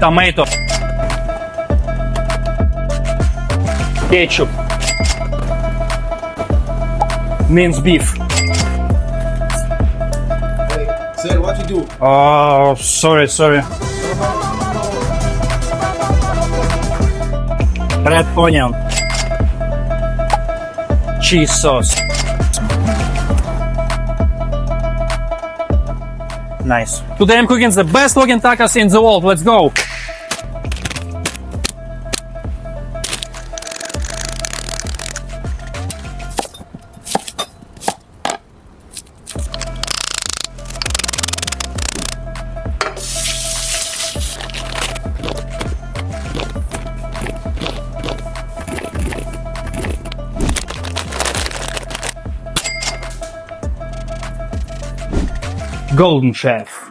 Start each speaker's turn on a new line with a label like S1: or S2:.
S1: tomato, ketchup, minced beef.
S2: Hey, sir, what you do?
S1: Oh, sorry. Red onion, cheese sauce. Nice. Today I'm cooking the best looking tacos in the world. Let's go. Golden Chef.